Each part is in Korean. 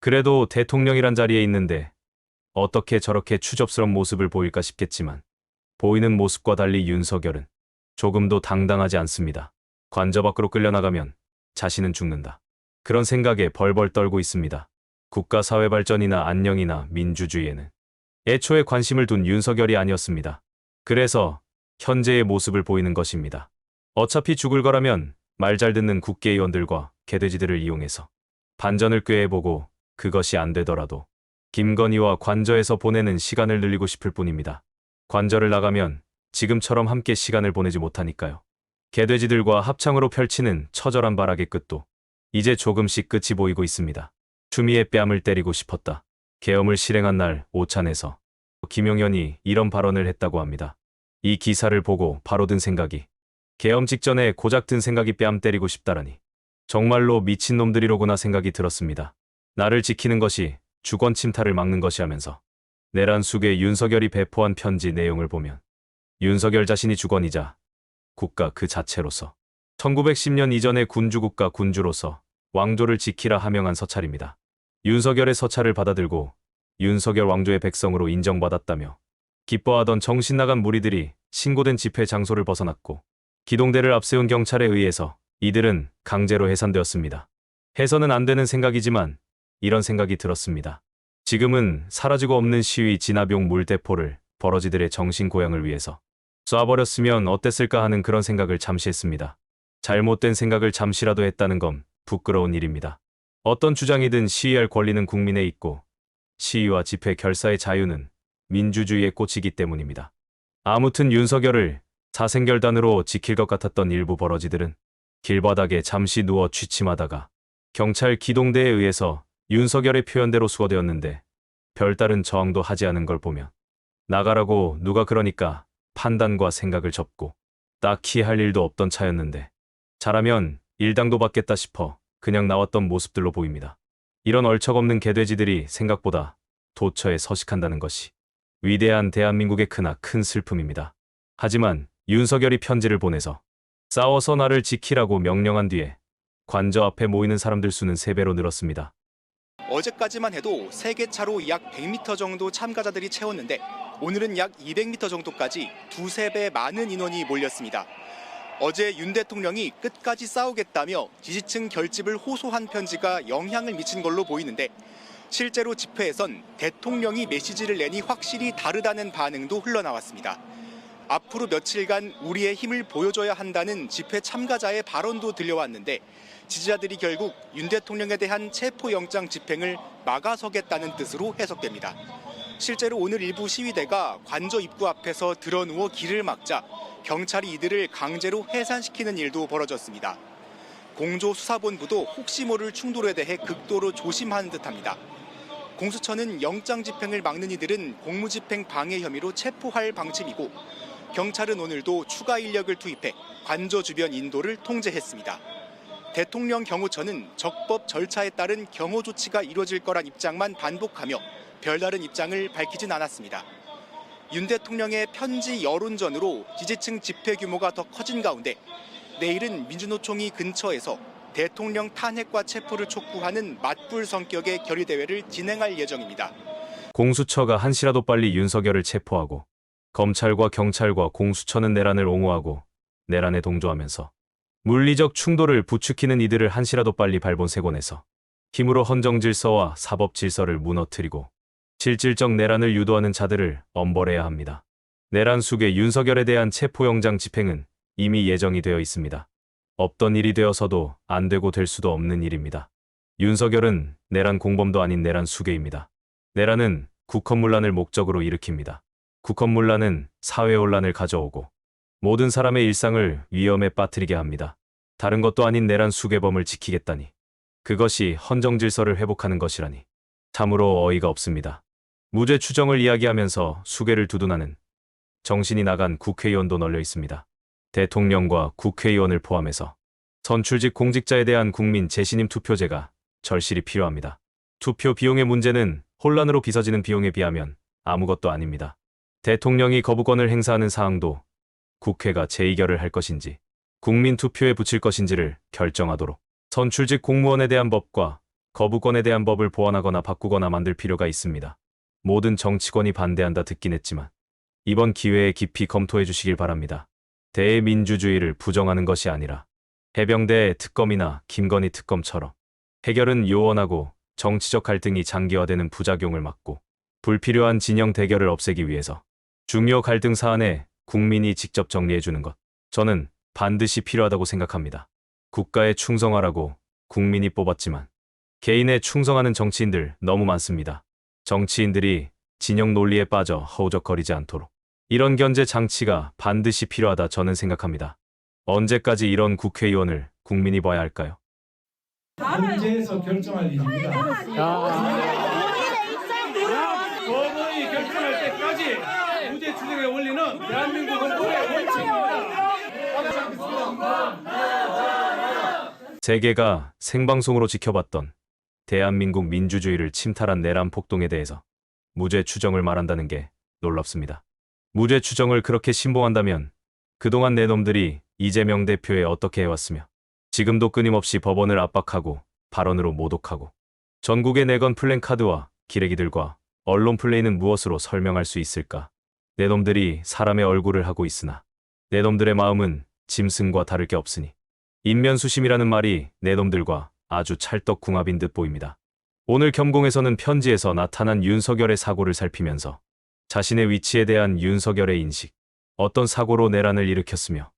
그래도 대통령이란 자리에 있는데 어떻게 저렇게 추접스런 모습을 보일까 싶겠지만 보이는 모습과 달리 윤석열은 조금도 당당하지 않습니다. 관저 밖으로 끌려나가면 자신은 죽는다. 그런 생각에 벌벌 떨고 있습니다. 국가 사회 발전이나 안녕이나 민주주의에는 애초에 관심을 둔 윤석열이 아니었습니다. 그래서 현재의 모습을 보이는 것입니다. 어차피 죽을 거라면 말 잘 듣는 국회의원들과 개돼지들을 이용해서 반전을 꾀해보고 그것이 안 되더라도 김건희와 관저에서 보내는 시간을 늘리고 싶을 뿐입니다. 관저를 나가면 지금처럼 함께 시간을 보내지 못하니까요. 개돼지들과 합창으로 펼치는 처절한 발악의 끝도 이제 조금씩 끝이 보이고 있습니다. 추미애 뺨을 때리고 싶었다. 계엄을 실행한 날 오찬에서 김용현이 이런 발언을 했다고 합니다. 이 기사를 보고 바로 든 생각이 계엄 직전에 고작 든 생각이 뺨 때리고 싶다라니 정말로 미친놈들이로구나 생각이 들었습니다. 나를 지키는 것이 주권 침탈을 막는 것이 하면서 내란 속에 윤석열이 배포한 편지 내용을 보면 윤석열 자신이 주권이자 국가 그 자체로서 1910년 이전의 군주국가 군주로서 왕조를 지키라 하명한 서찰입니다. 윤석열의 서찰을 받아들고 윤석열 왕조의 백성으로 인정받았다며 기뻐하던 정신 나간 무리들이 신고된 집회 장소를 벗어났고 기동대를 앞세운 경찰에 의해서 이들은 강제로 해산되었습니다. 해서는 안 되는 생각이지만 이런 생각이 들었습니다. 지금은 사라지고 없는 시위 진압용 물대포를 버러지들의 정신고양을 위해서 쏴버렸으면 어땠을까 하는 그런 생각을 잠시 했습니다. 잘못된 생각을 잠시라도 했다는 건 부끄러운 일입니다. 어떤 주장이든 시위할 권리는 국민에 있고 시위와 집회 결사의 자유는 민주주의의 꽃이기 때문입니다. 아무튼 윤석열을 사생결단으로 지킬 것 같았던 일부 버러지들은 길바닥에 잠시 누워 취침하다가 경찰 기동대에 의해서 윤석열의 표현대로 수거되었는데 별다른 저항도 하지 않은 걸 보면 나가라고 누가 그러니까 판단과 생각을 접고 딱히 할 일도 없던 차였는데 잘하면 일당도 받겠다 싶어 그냥 나왔던 모습들로 보입니다. 이런 얼척없는 개돼지들이 생각보다 도처에 서식한다는 것이 위대한 대한민국의 크나큰 슬픔입니다. 하지만 윤석열이 편지를 보내서 싸워서 나를 지키라고 명령한 뒤에 관저 앞에 모이는 사람들 수는 3배로 늘었습니다. 어제까지만 해도 3개 차로 약 100m 정도 참가자들이 채웠는데 오늘은 약 200m 정도까지 2~3배 많은 인원이 몰렸습니다. 어제 윤 대통령이 끝까지 싸우겠다며 지지층 결집을 호소한 편지가 영향을 미친 걸로 보이는데 실제로 집회에선 대통령이 메시지를 내니 확실히 다르다는 반응도 흘러나왔습니다. 앞으로 며칠간 우리의 힘을 보여줘야 한다는 집회 참가자의 발언도 들려왔는데 지지자들이 결국 윤 대통령에 대한 체포영장 집행을 막아서겠다는 뜻으로 해석됩니다. 실제로 오늘 일부 시위대가 관저 입구 앞에서 드러누워 길을 막자 경찰이 이들을 강제로 해산시키는 일도 벌어졌습니다. 공조수사본부도 혹시 모를 충돌에 대해 극도로 조심하는 듯합니다. 공수처는 영장 집행을 막는 이들은 공무집행 방해 혐의로 체포할 방침이고 경찰은 오늘도 추가 인력을 투입해 관저 주변 인도를 통제했습니다. 대통령 경호처는 적법 절차에 따른 경호 조치가 이루어질 거란 입장만 반복하며 별다른 입장을 밝히진 않았습니다. 윤 대통령의 편지 여론전으로 지지층 집회 규모가 더 커진 가운데 내일은 민주노총이 근처에서 대통령 탄핵과 체포를 촉구하는 맞불 성격의 결의대회를 진행할 예정입니다. 공수처가 한시라도 빨리 윤석열을 체포하고 검찰과 경찰과 공수처는 내란을 옹호하고 내란에 동조하면서 물리적 충돌을 부추기는 이들을 한시라도 빨리 발본색원해서 힘으로 헌정질서와 사법질서를 무너뜨리고 실질적 내란을 유도하는 자들을 엄벌해야 합니다. 내란 속의 윤석열에 대한 체포영장 집행은 이미 예정이 되어 있습니다. 없던 일이 되어서도 안 되고 될 수도 없는 일입니다. 윤석열은 내란 공범도 아닌 내란 수괴입니다. 내란은 국헌문란을 목적으로 일으킵니다. 국헌문란은 사회혼란을 가져오고 모든 사람의 일상을 위험에 빠뜨리게 합니다. 다른 것도 아닌 내란 수괴범을 지키겠다니 그것이 헌정질서를 회복하는 것이라니 참으로 어이가 없습니다. 무죄 추정을 이야기하면서 수괴를 두둔하는 정신이 나간 국회의원도 널려 있습니다. 대통령과 국회의원을 포함해서 선출직 공직자에 대한 국민 재신임 투표제가 절실히 필요합니다. 투표 비용의 문제는 혼란으로 빚어지는 비용에 비하면 아무것도 아닙니다. 대통령이 거부권을 행사하는 사항도 국회가 재의결을 할 것인지 국민 투표에 붙일 것인지를 결정하도록 선출직 공무원에 대한 법과 거부권에 대한 법을 보완하거나 바꾸거나 만들 필요가 있습니다. 모든 정치권이 반대한다 듣긴 했지만 이번 기회에 깊이 검토해 주시길 바랍니다. 대민주주의를 부정하는 것이 아니라 해병대 특검이나 김건희 특검처럼 해결은 요원하고 정치적 갈등이 장기화되는 부작용을 막고 불필요한 진영 대결을 없애기 위해서 중요 갈등 사안에 국민이 직접 정리해 주는 것. 저는 반드시 필요하다고 생각합니다. 국가에 충성하라고 국민이 뽑았지만 개인에 충성하는 정치인들 너무 많습니다. 정치인들이 진영 논리에 빠져 허우적거리지 않도록 이런 견제 장치가 반드시 필요하다 저는 생각합니다. 언제까지 이런 국회의원을 국민이 봐야 할까요? 헌재에서 결정할 일입니다. 법원이 결정할 때까지 무죄 추정의 원리는 대한민국 헌법의 원칙입니다. 세계가 생방송으로 지켜봤던 대한민국 민주주의를 침탈한 내란 폭동에 대해서 무죄 추정을 말한다는 게 놀랍습니다. 무죄 추정을 그렇게 신봉한다면 그동안 내 놈들이 이재명 대표에 어떻게 해왔으며 지금도 끊임없이 법원을 압박하고 발언으로 모독하고 전국의 내건 플랜카드와 기레기들과 언론 플레이는 무엇으로 설명할 수 있을까? 내 놈들이 사람의 얼굴을 하고 있으나 내 놈들의 마음은 짐승과 다를 게 없으니 인면수심이라는 말이 내 놈들과 아주 찰떡궁합인 듯 보입니다. 오늘 겸공에서는 편지에서 나타난 윤석열의 사고를 살피면서 자신의 위치에 대한 윤석열의 인식, 어떤 사고로 내란을 일으켰으며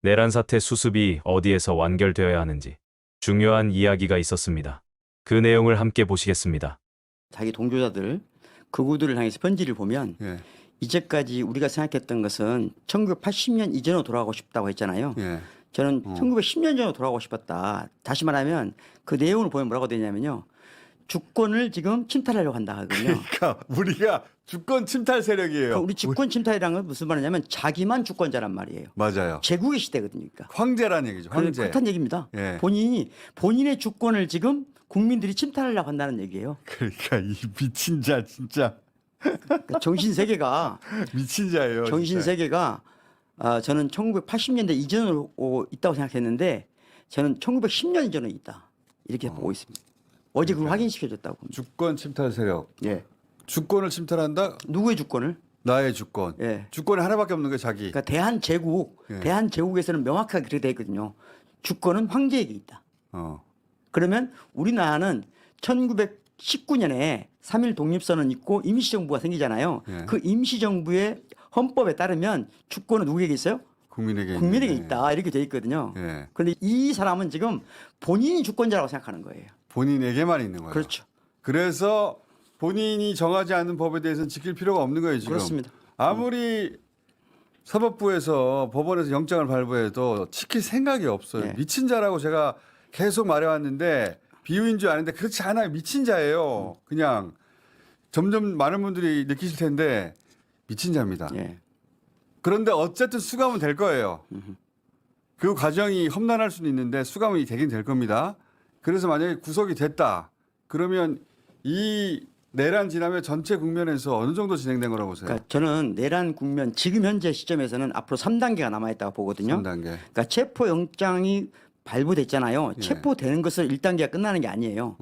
내란 사태 수습이 어디에서 완결되어야 하는지 중요한 이야기가 있었습니다. 그 내용을 함께 보시겠습니다. 자기 동조자들, 극우들을 향해서 편지를 보면 예. 이제까지 우리가 생각했던 것은 1980년 이전으로 돌아가고 싶다고 했잖아요. 예. 저는 1910년 전으로 돌아가고 싶었다. 다시 말하면 그 내용을 보면 뭐라고 되냐면요. 주권을 지금 침탈하려고 한다 하거든요. 그러니까 우리가 주권 침탈 세력이에요. 그러니까 우리 주권 침탈이라는 건 무슨 말이냐면 자기만 주권자란 말이에요. 맞아요. 제국의 시대거든요. 그러니까. 황제란 얘기죠. 황제. 그렇다는 얘기입니다. 예. 본인의 주권을 지금 국민들이 침탈하려고 한다는 얘기예요. 그러니까 이 미친 자 진짜 그러니까 정신 세계가 미친 자예요. 정신 세계가 저는 1980년대 이전으로 있다고 생각했는데 저는 1910년 이전에 있다 이렇게 보고 있습니다. 어제 그걸 확인시켜줬다고 봅니다. 주권 침탈 세력. 예. 주권을 침탈한다. 누구의 주권을? 나의 주권. 예. 주권이 하나밖에 없는 게 자기. 그러니까 대한제국, 예. 대한제국에서는 명확하게 그렇게 되어 있거든요. 주권은 황제에게 있다. 그러면 우리나라는 1919년에 3.1 독립선언 있고 임시정부가 생기잖아요. 예. 그 임시정부의 헌법에 따르면 주권은 누구에게 있어요? 국민에게 국민에게 있네. 있다 이렇게 돼 있거든요. 예. 그런데 이 사람은 지금 본인이 주권자라고 생각하는 거예요. 본인에게만 있는 거예요. 그렇죠. 그래서 본인이 정하지 않는 법에 대해서는 지킬 필요가 없는 거예요, 지금. 그렇습니다. 아무리 사법부에서 법원에서 영장을 발부해도 지킬 생각이 없어요. 네. 미친 자라고 제가 계속 말해왔는데 비유인 줄 아는데 그렇지 않아요. 미친 자예요. 그냥 점점 많은 분들이 느끼실 텐데 미친 자입니다. 예. 그런데 어쨌든 수감은 될 거예요. 그 과정이 험난할 수는 있는데 수감이 되긴 될 겁니다. 그래서 만약에 구속이 됐다. 그러면 이 내란 지남의 전체 국면에서 어느 정도 진행된 거라고 보세요? 그러니까 저는 내란 국면 지금 현재 시점에서는 앞으로 3단계가 남아 있다고 보거든요. 3단계. 그러니까 체포 영장이 발부됐잖아요. 예. 체포되는 것을 1단계가 끝나는 게 아니에요.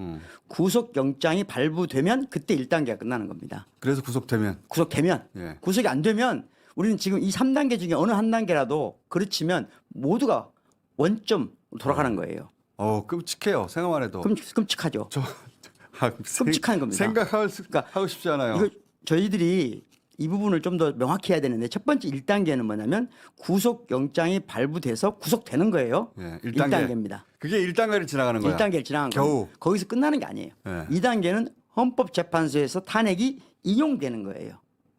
구속 영장이 발부되면 그때 1단계가 끝나는 겁니다. 그래서 구속되면. 구속되면 예. 구속이 안 되면 우리는 지금 이 3단계 중에 어느 한 단계라도 그르치면 모두가 원점 돌아가는 거예요. 끔찍해요. 생각만 해도. 끔찍하죠. 끔찍한 겁니다. 생각하고 그러니까 싶지 않아요. 이거 저희들이 이 부분을 좀 더 명확히 해야 되는데 첫 번째 1단계는 뭐냐면 구속 영장이 발부돼서 구속되는 거예요. 예, 1단계입니다. 그게 1단계를 지나가는 거야. 1단계를 지나간 겨우. 거. 거기서 끝나는 게 아니에요. 예. 2단계는 헌법재판소에서 탄핵이 인용되는 거예요.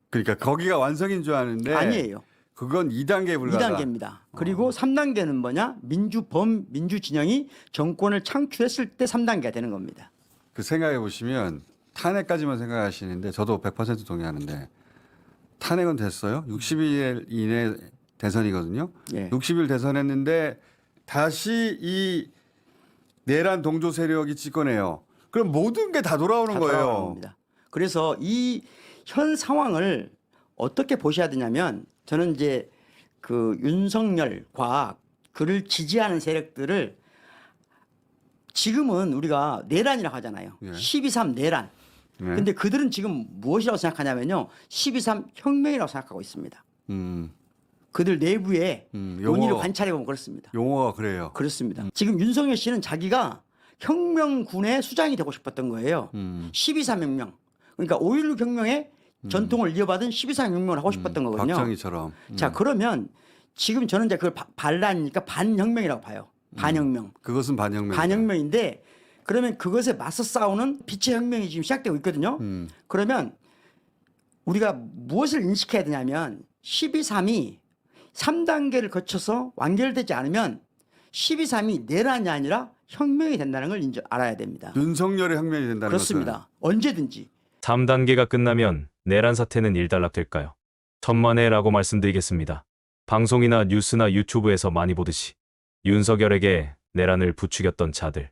그러니까 거기가 완성인 줄 아는데 아니에요. 그건 2단계에 불과하다. 2단계입니다. 그리고 3단계는 뭐냐? 민주 진영이 정권을 창출했을 때 3단계가 되는 겁니다. 그 생각해 보시면 탄핵까지만 생각하시는데 저도 100% 동의하는데 탄핵은 됐어요. 60일 이내 대선이거든요. 예. 60일 대선했는데 다시 이 내란 동조 세력이 집권해요. 그럼 모든 게 다 돌아오는 다 거예요. 돌아가는 겁니다. 그래서 이 현 상황을 어떻게 보셔야 되냐면 저는 이제 그 윤석열과 그를 지지하는 세력들을 지금은 우리가 내란이라고 하잖아요. 예. 12.3 내란. 네. 근데 그들은 지금 무엇이라고 생각하냐면요. 12.3 혁명이라고 생각하고 있습니다. 그들 내부에 논의를 관찰해보면 그렇습니다. 용어가 그래요. 그렇습니다. 지금 윤석열 씨는 자기가 혁명군의 수장이 되고 싶었던 거예요. 12.3 혁명. 그러니까 5.16 혁명의 전통을 이어받은 12.3 혁명을 하고 싶었던 거거든요. 박정희처럼. 자, 그러면 지금 저는 이제 그걸 반란이니까 반혁명이라고 봐요. 반혁명. 그것은 반혁명. 반혁명인데 그러면 그것에 맞서 싸우는 빛의 혁명이 지금 시작되고 있거든요. 그러면 우리가 무엇을 인식해야 되냐면 12.3이 3단계를 거쳐서 완결되지 않으면 12.3이 내란이 아니라 혁명이 된다는 걸 알아야 됩니다. 윤석열의 혁명이 된다는 그렇습니다. 언제든지. 3단계가 끝나면 내란 사태는 일단락될까요? 천만에라고 말씀드리겠습니다. 방송이나 뉴스나 유튜브에서 많이 보듯이 윤석열에게 내란을 부추겼던 자들,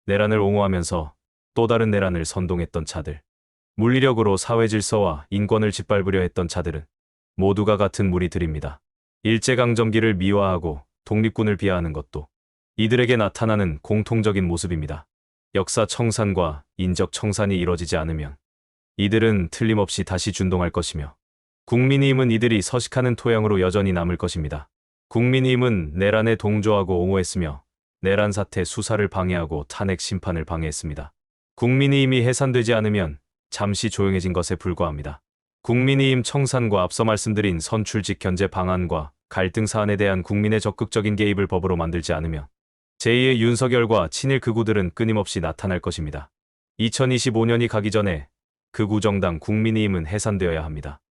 내란을 옹호하면서 또 다른 내란을 선동했던 자들, 물리력으로 사회 질서와 인권을 짓밟으려 했던 자들은 모두가 같은 무리들입니다. 일제강점기를 미화하고 독립군을 비하하는 것도 이들에게 나타나는 공통적인 모습입니다. 역사 청산과 인적 청산이 이뤄지지 않으면 이들은 틀림없이 다시 준동할 것이며 국민의힘은 이들이 서식하는 토양으로 여전히 남을 것입니다. 국민의힘은 내란에 동조하고 옹호했으며 내란 사태 수사를 방해하고 탄핵 심판을 방해했습니다. 국민의힘이 해산되지 않으면 잠시 조용해진 것에 불과합니다. 국민의힘 청산과 앞서 말씀드린 선출직 견제 방안과 갈등 사안에 대한 국민의 적극적인 개입을 법으로 만들지 않으면 제2의 윤석열과 친일 극우들은 끊임없이 나타날 것입니다. 2025년이 가기 전에 극우 정당 국민의힘은 해산되어야 합니다.